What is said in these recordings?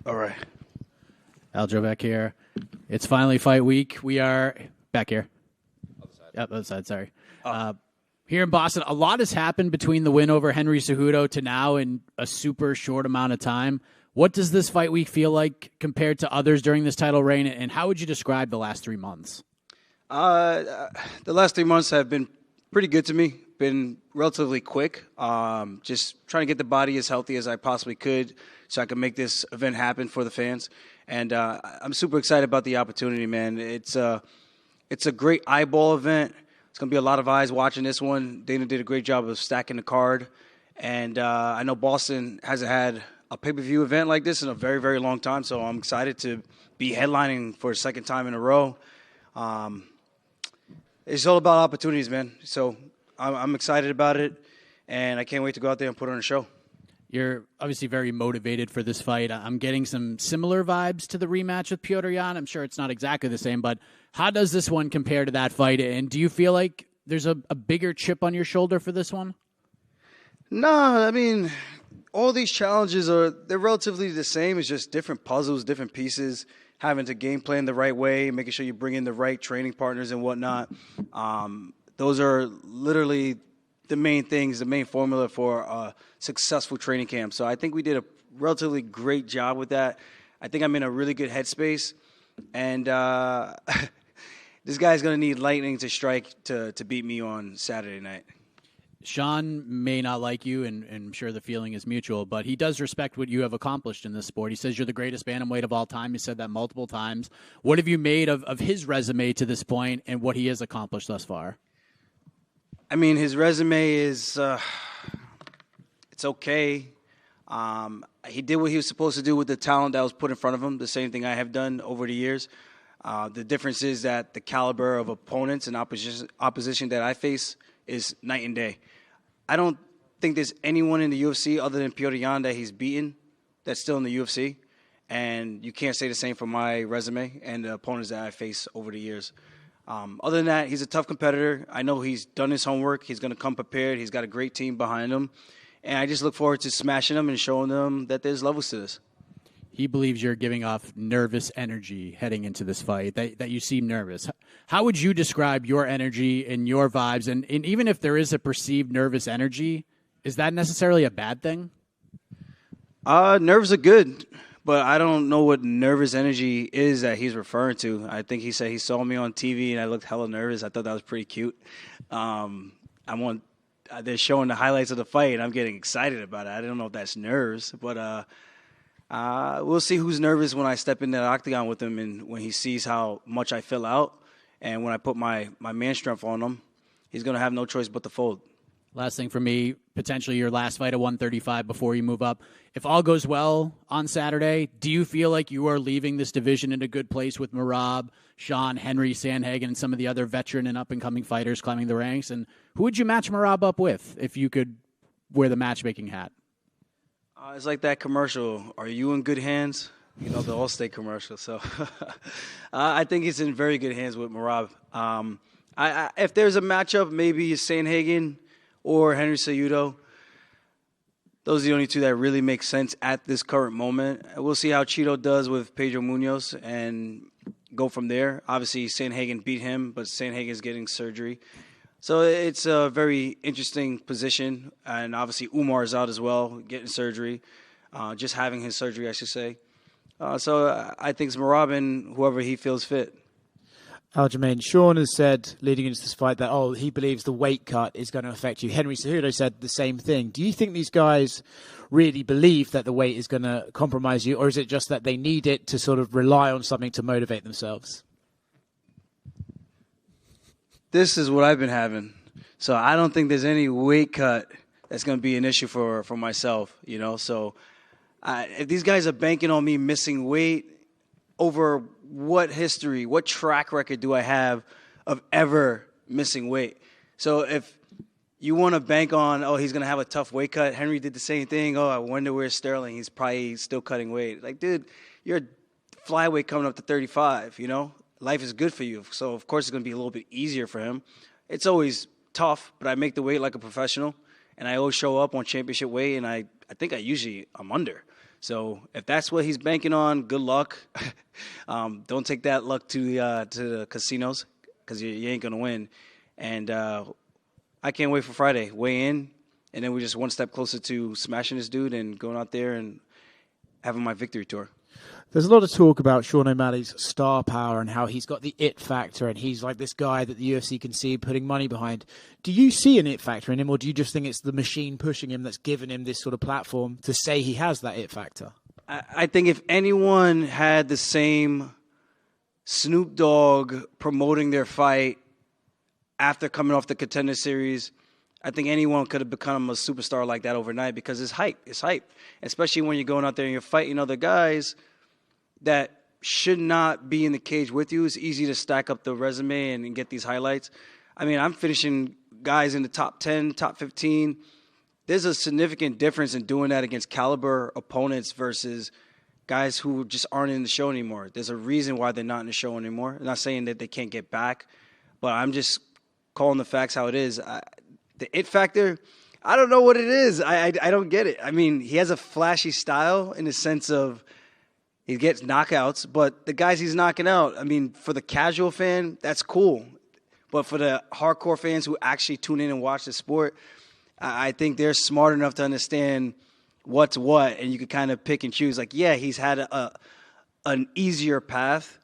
All right. Aljo back here. It's finally fight week. We are back here. Other side. Yep, other side, sorry. Here in Boston, a lot has happened between the win over Henry Cejudo to now in a super short amount of time. What does this fight week feel like compared to others during this title reign, and how would you describe the last 3 months? The last 3 months have been pretty good to me. Been relatively quick. Just trying to get the body as healthy as I possibly could so I can make this event happen for the fans. And I'm super excited about the opportunity, man. It's a great eyeball event. It's going to be a lot of eyes watching this one. Dana did a great job of stacking the card. And I know Boston hasn't had a pay-per-view event like this in a very, very long time, so I'm excited to be headlining for a second time in a row. It's all about opportunities, man. So I'm excited about it, and I can't wait to go out there and put on a show. You're obviously very motivated for this fight. I'm getting some similar vibes to the rematch with Petr Yan. I'm sure it's not exactly the same, but how does this one compare to that fight? And do you feel like there's a bigger chip on your shoulder for this one? No, I mean, all these challenges they're relatively the same. It's just different puzzles, different pieces, having to game plan the right way, making sure you bring in the right training partners and whatnot. Those are literally the main things, the main formula for a successful training camp. So I think we did a relatively great job with that. I think I'm in a really good headspace. And this guy's going to need lightning to strike to beat me on Saturday night. Sean may not like you, and I'm sure the feeling is mutual, but he does respect what you have accomplished in this sport. He says you're the greatest bantamweight of all time. He said that multiple times. What have you made of his resume to this point and what he has accomplished thus far? I mean, his resume is it's okay. He did what he was supposed to do with the talent that was put in front of him, the same thing I have done over the years. The difference is that the caliber of opponents and opposition that I face is night and day. I don't think there's anyone in the UFC other than Petr Yan that he's beaten that's still in the UFC. And you can't say the same for my resume and the opponents that I face over the years. Other than that, he's a tough competitor. I know he's done his homework. He's going to come prepared. He's got a great team behind him. And I just look forward to smashing them and showing them that there's levels to this. He believes you're giving off nervous energy heading into this fight, that you seem nervous. How would you describe your energy and your vibes? And even if there is a perceived nervous energy, is that necessarily a bad thing? Nerves are good, but I don't know what nervous energy is that he's referring to. I think he said he saw me on TV and I looked hella nervous. I thought that was pretty cute. They're showing the highlights of the fight, and I'm getting excited about it. I don't know if that's nerves, but we'll see who's nervous when I step in that octagon with him and when he sees how much I fill out. And when I put my man strength on him, he's going to have no choice but to fold. Last thing for me, potentially your last fight at 135 before you move up. If all goes well on Saturday, do you feel like you are leaving this division in a good place with Merab, Sean, Henry, Sandhagen, and some of the other veteran and up-and-coming fighters climbing the ranks? And who would you match Merab up with if you could wear the matchmaking hat? It's like that commercial, "Are you in good hands?" You know, the Allstate commercial. So I think he's in very good hands with Merab. If there's a matchup, maybe Sandhagen or Henry Cejudo. Those are the only two that really make sense at this current moment. We'll see how Cheeto does with Pedro Munoz and go from there. Obviously, Sandhagen beat him, but Sandhagen's getting surgery. So it's a very interesting position. And obviously, Umar is out as well, getting surgery, just having his surgery, I should say. So I think it's Merab and whoever he feels fit. Aljamain, Sean has said leading into this fight that, he believes the weight cut is going to affect you. Henry Cejudo said the same thing. Do you think these guys really believe that the weight is going to compromise you, or is it just that they need it to sort of rely on something to motivate themselves? This is what I've been having. So I don't think there's any weight cut that's going to be an issue for myself, you know. So if these guys are banking on me missing weight, over what history, what track record do I have of ever missing weight? So if you want to bank on, he's going to have a tough weight cut. Henry did the same thing. I wonder where's Sterling. He's probably still cutting weight. Like, dude, you're a flyweight coming up to 35, you know? Life is good for you. So, of course, it's going to be a little bit easier for him. It's always tough, but I make the weight like a professional, and I always show up on championship weight, and I think I'm under. So if that's what he's banking on, good luck. Don't take that luck to the casinos because you ain't going to win. And I can't wait for Friday. Weigh in, and then we're just one step closer to smashing this dude and going out there and having my victory tour. There's a lot of talk about Sean O'Malley's star power and how he's got the it factor and he's like this guy that the UFC can see putting money behind. Do you see an it factor in him, or do you just think it's the machine pushing him that's given him this sort of platform to say he has that it factor? I think if anyone had the same Snoop Dogg promoting their fight after coming off the Contender Series, I think anyone could have become a superstar like that overnight because it's hype. It's hype, especially when you're going out there and you're fighting other guys that should not be in the cage with you. It's easy to stack up the resume and get these highlights. I mean, I'm finishing guys in the top 10, top 15. There's a significant difference in doing that against caliber opponents versus guys who just aren't in the show anymore. There's a reason why they're not in the show anymore. I'm not saying that they can't get back, but I'm just calling the facts how it is. The it factor, I don't know what it is. I don't get it. I mean, he has a flashy style in the sense of he gets knockouts, but the guys he's knocking out, I mean, for the casual fan, that's cool. But for the hardcore fans who actually tune in and watch the sport, I think they're smart enough to understand what's what, and you can kind of pick and choose. Like, yeah, he's had an easier path,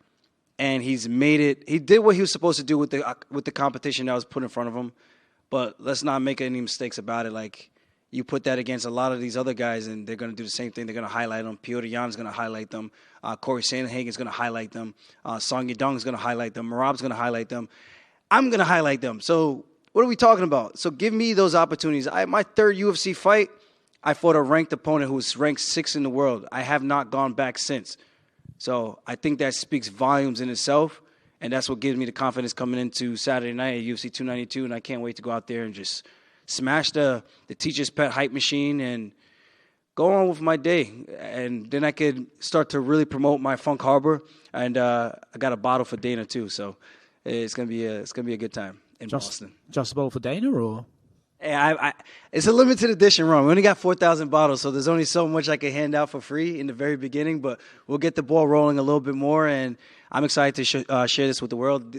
and he's made it. He did what he was supposed to do with the competition that was put in front of him. But let's not make any mistakes about it. Like, you put that against a lot of these other guys, and they're going to do the same thing. They're going to highlight them. Piotr Jan's going to highlight them. Corey Sandhagen's going to highlight them. Song Yadong's going to highlight them. Merab's going to highlight them. I'm going to highlight them. So what are we talking about? So give me those opportunities. My third UFC fight, I fought a ranked opponent who was ranked 6th in the world. I have not gone back since. So I think that speaks volumes in itself, and that's what gives me the confidence coming into Saturday night at UFC 292, and I can't wait to go out there and just smash the teacher's pet hype machine and go on with my day. And then I could start to really promote my Funk Harbor, and I got a bottle for Dana too, so it's gonna be a good time in Boston. Just a bottle for Dana, or? Yeah, it's a limited edition run. We only got 4,000 bottles, so there's only so much I can hand out for free in the very beginning, but we'll get the ball rolling a little bit more, and I'm excited to share this with the world.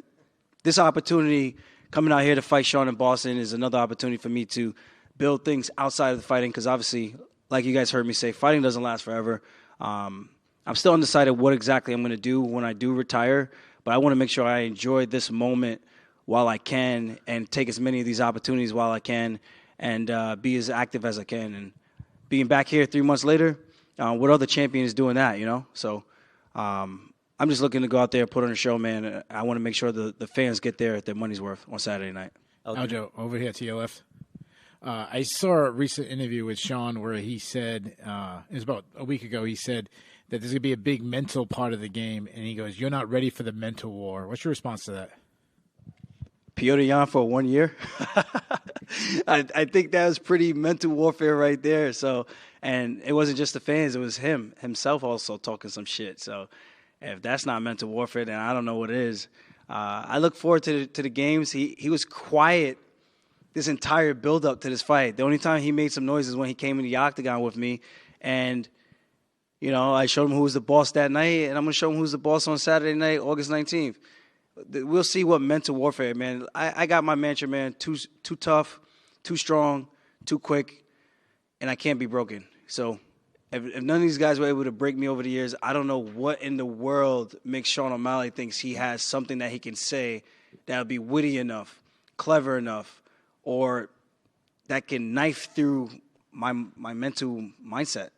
This opportunity coming out here to fight Sean in Boston is another opportunity for me to build things outside of the fighting because obviously, like you guys heard me say, fighting doesn't last forever. I'm still undecided what exactly I'm going to do when I do retire, but I want to make sure I enjoy this moment while I can and take as many of these opportunities while I can and be as active as I can. And being back here 3 months later, what other champion is doing that, you know? So I'm just looking to go out there, put on a show, man. I want to make sure the fans get their money's worth on Saturday night. Aljo, over here to your left. I saw a recent interview with Sean where he said, it was about a week ago, he said that there's going to be a big mental part of the game, and he goes, you're not ready for the mental war. What's your response to that? Piotr Jan for 1 year. I think that was pretty mental warfare right there. So, and it wasn't just the fans; it was himself also talking some shit. So, if that's not mental warfare, then I don't know what is. I look forward to the games. He was quiet this entire build up to this fight. The only time he made some noise is when he came in the octagon with me, and you know I showed him who was the boss that night, and I'm gonna show him who's the boss on Saturday night, August 19th. We'll see what mental warfare, man. I got my mantra, man. Too tough, too strong, too quick, and I can't be broken. So if none of these guys were able to break me over the years, I don't know what in the world makes Sean O'Malley thinks he has something that he can say that will be witty enough, clever enough, or that can knife through my mental mindset.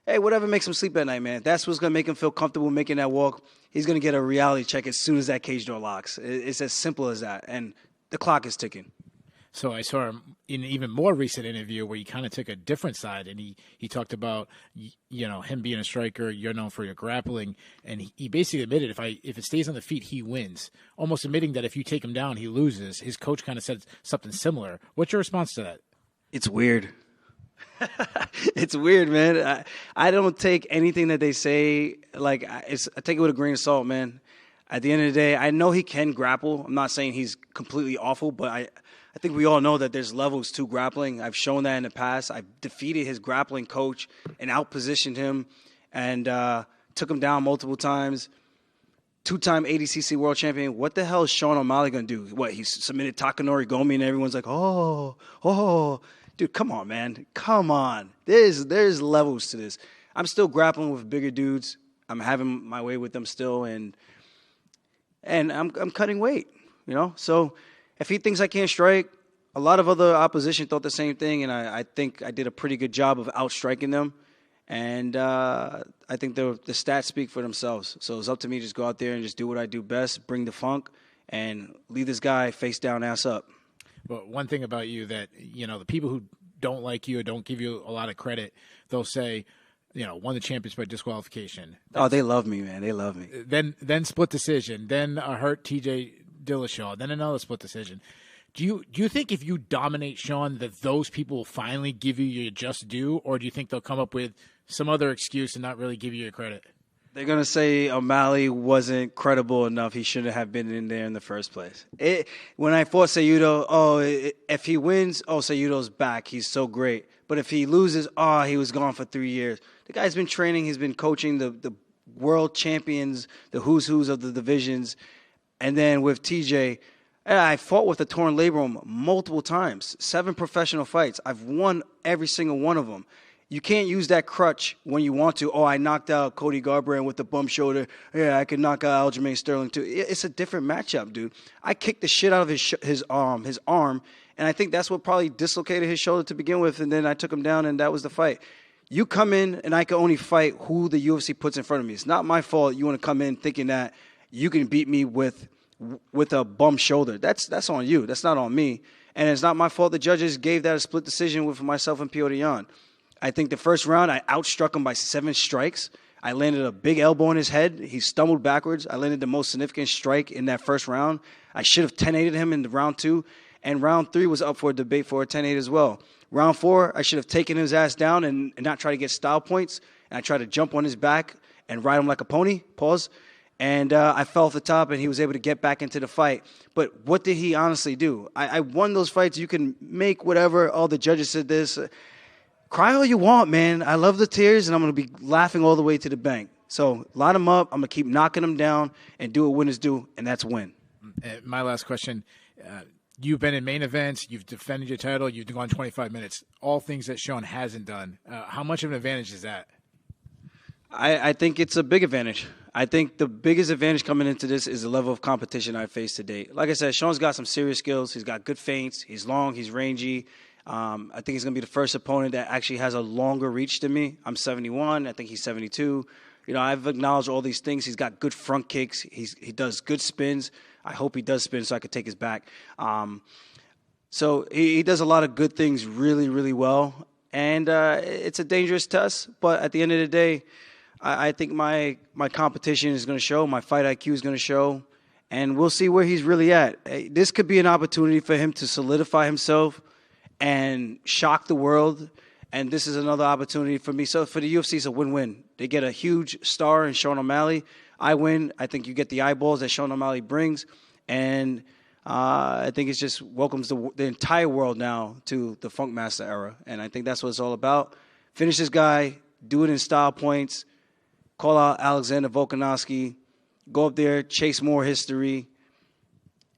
Hey, whatever makes him sleep at night, man. That's what's going to make him feel comfortable making that walk. He's going to get a reality check as soon as that cage door locks. It's as simple as that. And the clock is ticking. So I saw him in an even more recent interview where he kind of took a different side, and he talked about, you know, him being a striker, you're known for your grappling, and he basically admitted if it stays on the feet, he wins, almost admitting that if you take him down, he loses. His coach kind of said something similar. What's your response to that? It's weird. It's weird, man. I don't take anything that they say, like, I take it with a grain of salt, man. At the end of the day, I know he can grapple. I'm not saying he's completely awful, but I think we all know that there's levels to grappling. I've shown that in the past. I've defeated his grappling coach and outpositioned him and took him down multiple times. 2-time ADCC world champion. What the hell is Sean O'Malley going to do? What, he submitted Takanori Gomi and everyone's like, oh. Dude, come on, man. Come on. There's levels to this. I'm still grappling with bigger dudes. I'm having my way with them still, and I'm cutting weight, you know? So if he thinks I can't strike, a lot of other opposition thought the same thing, and I think I did a pretty good job of outstriking them. And I think the stats speak for themselves. So it's up to me to just go out there and just do what I do best, bring the funk, and leave this guy face down, ass up. But one thing about you that, you know, the people who don't like you or don't give you a lot of credit, they'll say, you know, won the champions by disqualification. Oh, they love me, man. They love me. Then split decision. Then a hurt TJ Dillashaw. Then another split decision. Do you think if you dominate Sean that those people will finally give you your just due, or do you think they'll come up with some other excuse and not really give you your credit? They're going to say O'Malley wasn't credible enough. He shouldn't have been in there in the first place. When I fought Cejudo, if he wins, Cejudo's back. He's so great. But if he loses, he was gone for 3 years. The guy's been training. He's been coaching the world champions, the who's of the divisions. And then with TJ, I fought with a torn labrum multiple times, 7 professional fights. I've won every single one of them. You can't use that crutch when you want to. I knocked out Cody Garbrandt with the bump shoulder. Yeah, I could knock out Aljamain Sterling too. It's a different matchup, dude. I kicked the shit out of his arm, and I think that's what probably dislocated his shoulder to begin with, and then I took him down, and that was the fight. You come in, and I can only fight who the UFC puts in front of me. It's not my fault you want to come in thinking that you can beat me with a bum shoulder. That's on you. That's not on me. And it's not my fault the judges gave that a split decision with myself and Piotr Jan. I think the first round, I outstruck him by 7 strikes. I landed a big elbow in his head. He stumbled backwards. I landed the most significant strike in that first round. I should have 10-8'd him in the round 2. And round 3 was up for a debate for a 10-8 as well. Round 4, I should have taken his ass down and not try to get style points. And I tried to jump on his back and ride him like a pony. Pause. And I fell off the top, and he was able to get back into the fight. But what did he honestly do? I won those fights. You can make whatever. The judges said this. Cry all you want, man. I love the tears, and I'm going to be laughing all the way to the bank. So line them up. I'm going to keep knocking them down and do what winners do, and that's win. My last question. You've been in main events. You've defended your title. You've gone 25 minutes. All things that Sean hasn't done. How much of an advantage is that? I think it's a big advantage. I think the biggest advantage coming into this is the level of competition I've faced to date. Like I said, Sean's got some serious skills. He's got good feints. He's long. He's rangy. I think he's going to be the first opponent that actually has a longer reach than me. I'm 71. I think he's 72. You know, I've acknowledged all these things. He's got good front kicks. He does good spins. I hope he does spin so I could take his back. So he does a lot of good things really, really well. And it's a dangerous test. But at the end of the day, I think my competition is going to show. My fight IQ is going to show. And we'll see where he's really at. This could be an opportunity for him to solidify himself and shock the world. And this is another opportunity for me. So for the UFC, it's a win-win. They get a huge star in Sean O'Malley. I win. I think you get the eyeballs that Sean O'Malley brings. And I think it just welcomes the entire world now to the Funk Master era. And I think that's what it's all about. Finish this guy. Do it in style points. Call out Alexander Volkanovski. Go up there. Chase more history.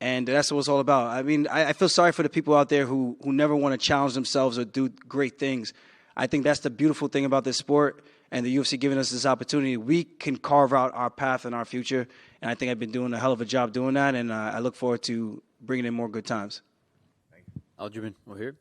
And that's what it's all about. I mean, I feel sorry for the people out there who never want to challenge themselves or do great things. I think that's the beautiful thing about this sport and the UFC giving us this opportunity. We can carve out our path and our future, and I think I've been doing a hell of a job doing that, and I look forward to bringing in more good times. Aljamain, we're here.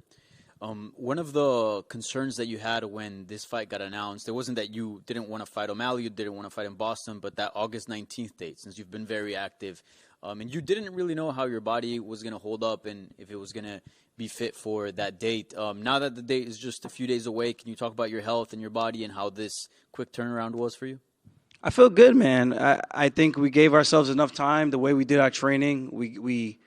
One of the concerns that you had when this fight got announced, it wasn't that you didn't want to fight O'Malley, you didn't want to fight in Boston, but that August 19th date, since you've been very active. And you didn't really know how your body was going to hold up and if it was going to be fit for that date. Now that the date is just a few days away, can you talk about your health and your body and how this quick turnaround was for you? I feel good, man. I think we gave ourselves enough time. The way we did our training, we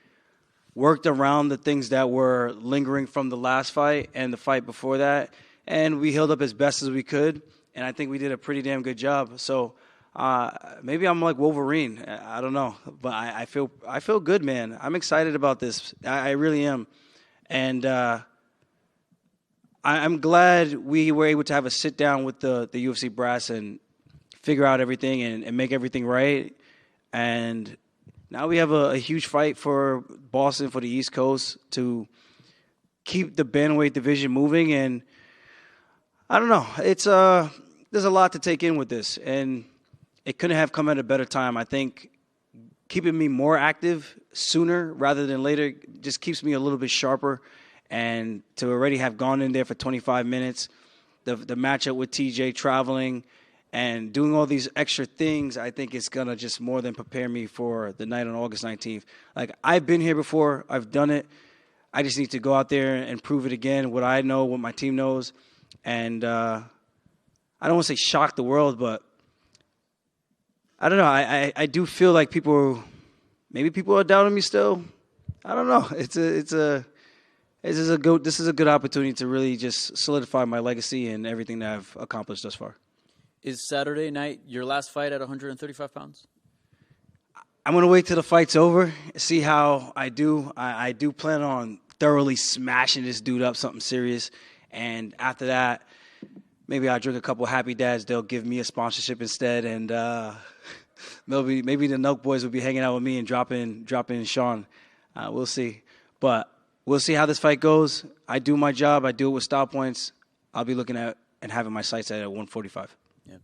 worked around the things that were lingering from the last fight and the fight before that, and we healed up as best as we could, and I think we did a pretty damn good job. So Maybe I'm like Wolverine. I don't know, but I feel good, man. I'm excited about this. I really am, and I'm glad we were able to have a sit down with the UFC brass and figure out everything and make everything right. And now we have a huge fight for Boston, for the East Coast, to keep the bantamweight division moving. And I don't know. It's there's a lot to take in with this, and it couldn't have come at a better time. I think keeping me more active sooner rather than later just keeps me a little bit sharper. And to already have gone in there for 25 minutes, the matchup with TJ traveling and doing all these extra things, I think it's going to just more than prepare me for the night on August 19th. Like, I've been here before. I've done it. I just need to go out there and prove it again, what I know, what my team knows. And I don't want to say shock the world, but I don't know. I do feel like maybe people are doubting me still. I don't know. This is a good opportunity to really just solidify my legacy and everything that I've accomplished thus far. Is Saturday night your last fight at 135 pounds? I'm going to wait till the fight's over, see how I do. I do plan on thoroughly smashing this dude up, something serious. And after that, maybe I'll drink a couple Happy Dads. They'll give me a sponsorship instead. And maybe the Nelk boys will be hanging out with me and dropping Sean. We'll see. But we'll see how this fight goes. I do my job. I do it with style points. I'll be looking at and having my sights at 145. Yeah.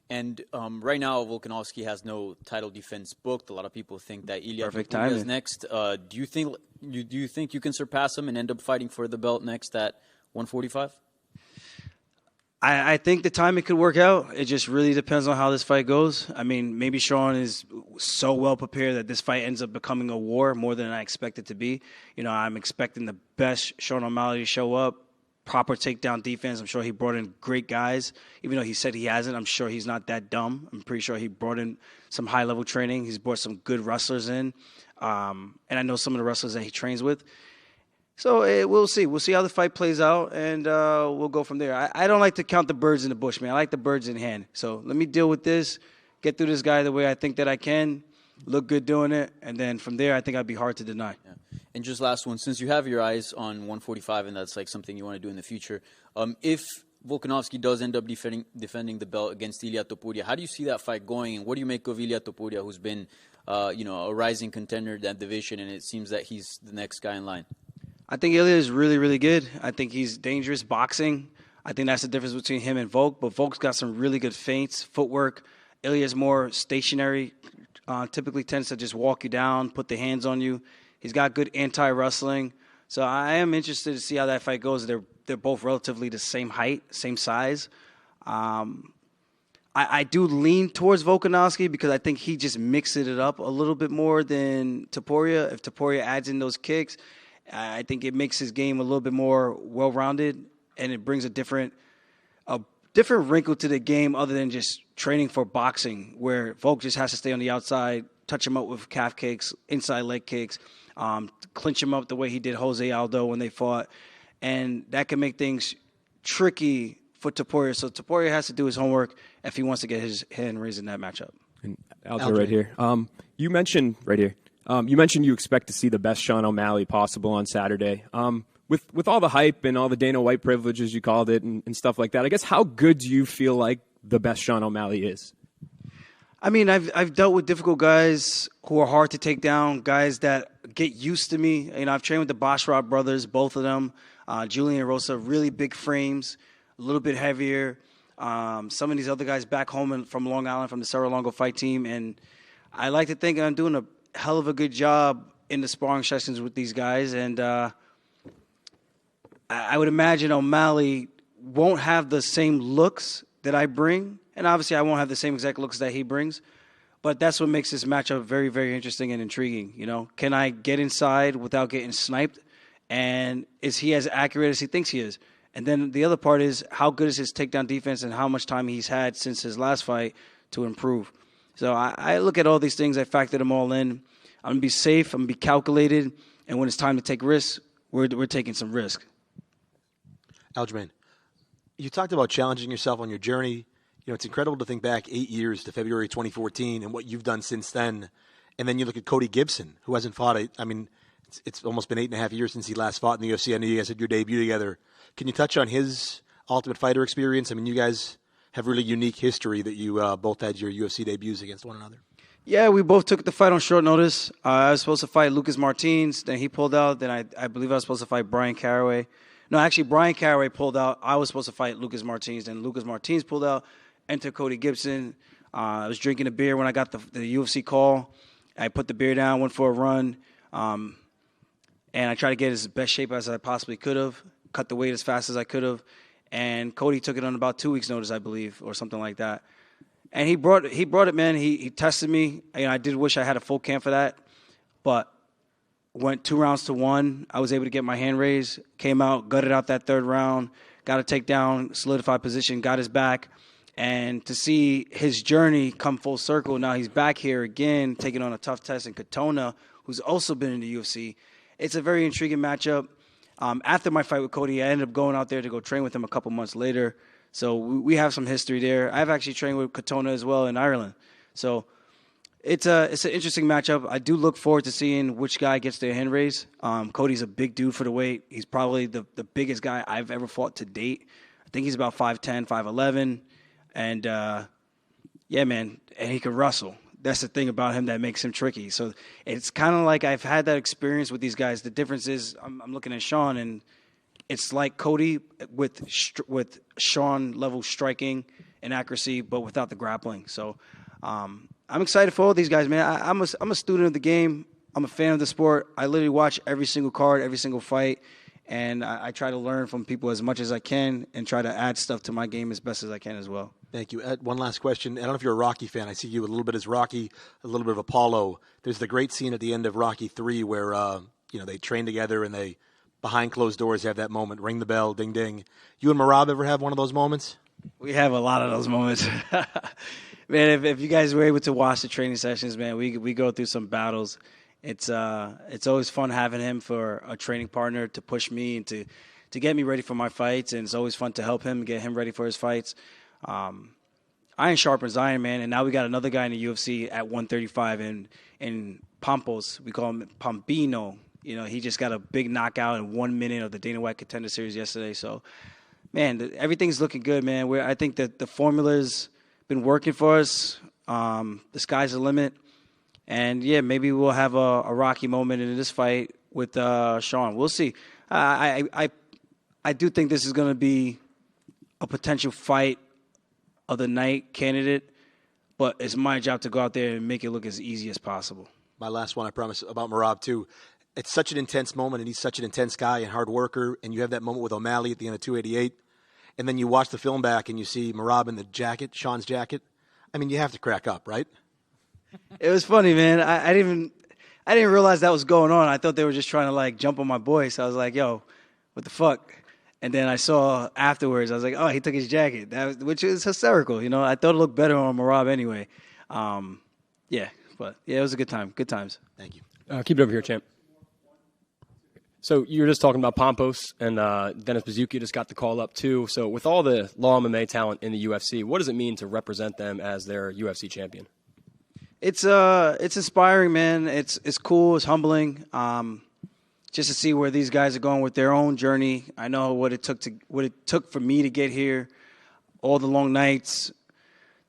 And right now, Volkanovski has no title defense booked. A lot of people think that Ilia Topuria is next. Do you think you can surpass him and end up fighting for the belt next at 145? I think the timing could work out. It just really depends on how this fight goes. I mean, maybe Sean is so well prepared that this fight ends up becoming a war more than I expect it to be. You know, I'm expecting the best Sean O'Malley to show up, proper takedown defense. I'm sure he brought in great guys. Even though he said he hasn't, I'm sure he's not that dumb. I'm pretty sure he brought in some high-level training. He's brought some good wrestlers in. And I know some of the wrestlers that he trains with. So we'll see. We'll see how the fight plays out, and we'll go from there. I don't like to count the birds in the bush, man. I like the birds in hand. So let me deal with this, get through this guy the way I think that I can, look good doing it, and then from there I think I'd be hard to deny. Yeah. And just last one, since you have your eyes on 145 and that's like something you want to do in the future, if Volkanovski does end up defending the belt against Ilia Topuria, how do you see that fight going, and what do you make of Ilia Topuria, who's been a rising contender in that division, and it seems that he's the next guy in line? I think Ilya is really, really good. I think he's dangerous boxing. I think that's the difference between him and Volk. But Volk's got some really good feints, footwork. Ilya's more stationary, typically tends to just walk you down, put the hands on you. He's got good anti-wrestling. So I am interested to see how that fight goes. They're both relatively the same height, same size. I do lean towards Volkanovski because I think he just mixes it up a little bit more than Topuria. If Topuria adds in those kicks, I think it makes his game a little bit more well-rounded, and it brings a different wrinkle to the game other than just training for boxing, where Volk just has to stay on the outside, touch him up with calf kicks, inside leg kicks, clinch him up the way he did Jose Aldo when they fought. And that can make things tricky for Topuria. So Topuria has to do his homework if he wants to get his hand raised in that matchup. And Aljo right here. You mentioned right here. You mentioned you expect to see the best Sean O'Malley possible on Saturday. With all the hype and all the Dana White privileges, you called it, and stuff like that, I guess how good do you feel like the best Sean O'Malley is? I mean, I've dealt with difficult guys who are hard to take down, guys that get used to me. You know, I've trained with the Basharat brothers, both of them. Julian and Rosa, really big frames, a little bit heavier. Some of these other guys back home from Long Island, from the Cerro Longo fight team, and I like to think I'm doing a hell of a good job in the sparring sessions with these guys, and I would imagine O'Malley won't have the same looks that I bring, and obviously I won't have the same exact looks that he brings, but that's what makes this matchup very, very interesting and intriguing. You know, can I get inside without getting sniped, and is he as accurate as he thinks he is? And then the other part is how good is his takedown defense and how much time he's had since his last fight to improve. So I look at all these things. I factor them all in. I'm going to be safe. I'm going to be calculated. And when it's time to take risks, we're taking some risk. Aljamain, you talked about challenging yourself on your journey, it's incredible to think back 8 years to February 2014 and what you've done since then. And then you look at Cody Gibson, who hasn't fought. It's almost been 8.5 years since he last fought in the UFC. I know you guys had your debut together. Can you touch on his Ultimate Fighter experience? I mean, you guys have really unique history that you both had your UFC debuts against one another. Yeah, we both took the fight on short notice. I was supposed to fight Lucas Martins, then he pulled out. Then I believe I was supposed to fight Brian Caraway. No, actually, Brian Caraway pulled out. I was supposed to fight Lucas Martins. Then Lucas Martins pulled out. Enter Cody Gibson. I was drinking a beer when I got the UFC call. I put the beer down, went for a run, and I tried to get as best shape as I possibly could have, cut the weight as fast as I could have. And Cody took it on about 2 weeks' notice, I believe, or something like that. And he brought it, man. He tested me. I did wish I had a full camp for that, but went 2 rounds to 1. I was able to get my hand raised, came out, gutted out that 3rd round, got a takedown, solidified position, got his back. And to see his journey come full circle, now he's back here again, taking on a tough test in Katona, who's also been in the UFC. It's a very intriguing matchup. After my fight with Cody, I ended up going out there to go train with him a couple months later. So we have some history there. I've actually trained with Katona as well in Ireland. So it's an interesting matchup. I do look forward to seeing which guy gets their hand raised. Cody's a big dude for the weight. He's probably the biggest guy I've ever fought to date. I think he's about 5'10", 5'11". And, yeah, man, and he can wrestle. That's the thing about him that makes him tricky. So it's kind of like I've had that experience with these guys. The difference is I'm looking at Sean, and it's like Cody with Sean-level striking and accuracy, but without the grappling. So I'm excited for all these guys, man. I'm a student of the game. I'm a fan of the sport. I literally watch every single card, every single fight. And I try to learn from people as much as I can and try to add stuff to my game as best as I can as well. Thank you. One last question. I don't know if you're a Rocky fan. I see you a little bit as Rocky, a little bit of Apollo. There's the great scene at the end of Rocky 3 where they train together and they, behind closed doors, have that moment, ring the bell, ding, ding. You and Merab ever have one of those moments? We have a lot of those moments. Man, if you guys were able to watch the training sessions, man, we go through some battles. It's always fun having him for a training partner to push me and to get me ready for my fights, and it's always fun to help him get him ready for his fights. Iron sharpens iron, man, and now we got another guy in the UFC at 135 in Pampos. We call him Pampino. He just got a big knockout in 1 minute of the Dana White Contender Series yesterday. So, man, everything's looking good, man. I think that the formula's been working for us. The sky's the limit. And, yeah, maybe we'll have a rocky moment in this fight with Sean. We'll see. I do think this is going to be a potential fight of the night candidate, but it's my job to go out there and make it look as easy as possible. My last one, I promise, about Merab, too. It's such an intense moment, and he's such an intense guy and hard worker, and you have that moment with O'Malley at the end of 288, and then you watch the film back and you see Merab in the jacket, Sean's jacket. I mean, you have to crack up, right? It was funny, man. I didn't realize that was going on. I thought they were just trying to jump on my boy. So I was like, "Yo, what the fuck?" And then I saw afterwards. I was like, "Oh, he took his jacket," which is hysterical. I thought it looked better on Merab anyway. Yeah, but yeah, it was a good time. Good times. Thank you. Keep it over here, champ. So you were just talking about Pampos, and Dennis Bazuki just got the call up too. So with all the law MMA talent in the UFC, what does it mean to represent them as their UFC champion? It's inspiring, man. It's cool. It's humbling. Just to see where these guys are going with their own journey. I know what it took for me to get here. All the long nights,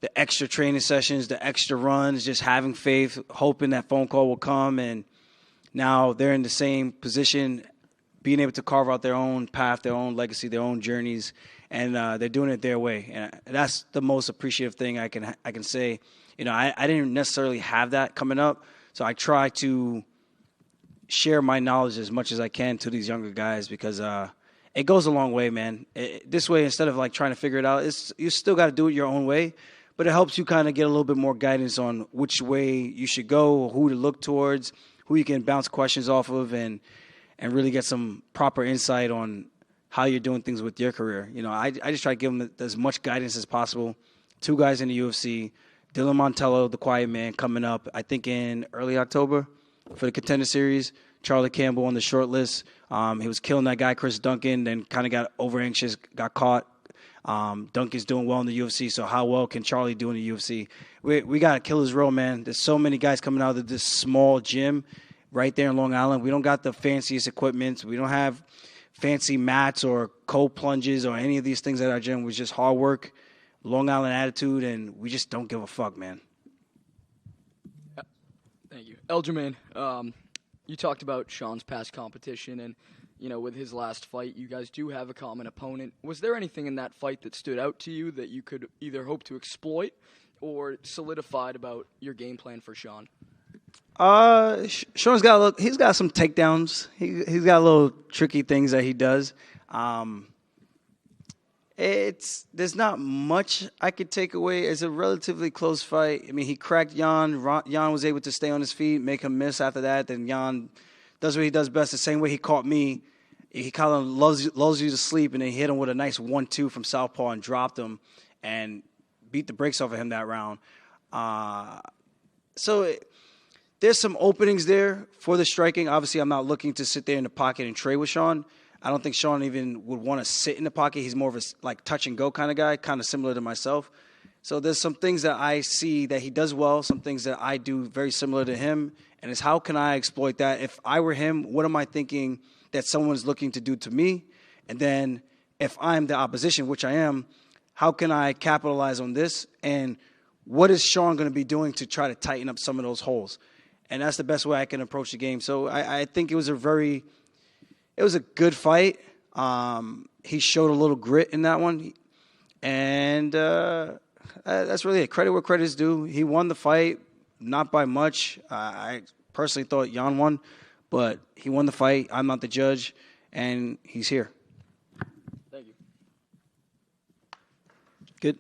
the extra training sessions, the extra runs, just having faith, hoping that phone call will come. And now they're in the same position, being able to carve out their own path, their own legacy, their own journeys, and they're doing it their way. And that's the most appreciative thing I can say. I didn't necessarily have that coming up, so I try to share my knowledge as much as I can to these younger guys because it goes a long way, man. This way, instead of trying to figure it out, you still got to do it your own way, but it helps you kind of get a little bit more guidance on which way you should go, who to look towards, who you can bounce questions off of, and really get some proper insight on how you're doing things with your career. I just try to give them as much guidance as possible. 2 guys in the UFC, Dylan Montello, the quiet man, coming up, I think in early October for the Contender Series. Charlie Campbell on the short list. He was killing that guy, Chris Duncan, then kind of got over anxious, got caught. Duncan's doing well in the UFC, so how well can Charlie do in the UFC? We got to kill his row, man. There's so many guys coming out of this small gym right there in Long Island. We don't got the fanciest equipment. We don't have fancy mats or cold plunges or any of these things at our gym. It was just hard work, Long Island attitude, and we just don't give a fuck, man. Thank you. Aljamain, you talked about Sean's past competition, and, with his last fight, you guys do have a common opponent. Was there anything in that fight that stood out to you that you could either hope to exploit or solidified about your game plan for Sean? Sean's he's got some takedowns. He's got little tricky things that he does. There's not much I could take away. It's a relatively close fight. I mean, he cracked Jan. Jan was able to stay on his feet, make him miss after that. Then Jan does what he does best. The same way he caught me. He kind of lulls you to sleep, and then hit him with a nice 1-2 from southpaw and dropped him and beat the brakes off of him that round. There's some openings there for the striking. Obviously, I'm not looking to sit there in the pocket and trade with Sean. I don't think Sean even would want to sit in the pocket. He's more of a touch and go kind of guy, kind of similar to myself. So there's some things that I see that he does well, some things that I do very similar to him, and it's how can I exploit that? If I were him, what am I thinking that someone's looking to do to me? And then if I'm the opposition, which I am, how can I capitalize on this? And what is Sean going to be doing to try to tighten up some of those holes? And that's the best way I can approach the game. So I think it was a good fight. He showed a little grit in that one. And that's really it. Credit where credit is due. He won the fight, not by much. I personally thought Jan won, but he won the fight. I'm not the judge, and he's here. Thank you. Good.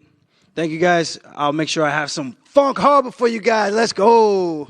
Thank you, guys. I'll make sure I have some Funk Harbor for you guys. Let's go.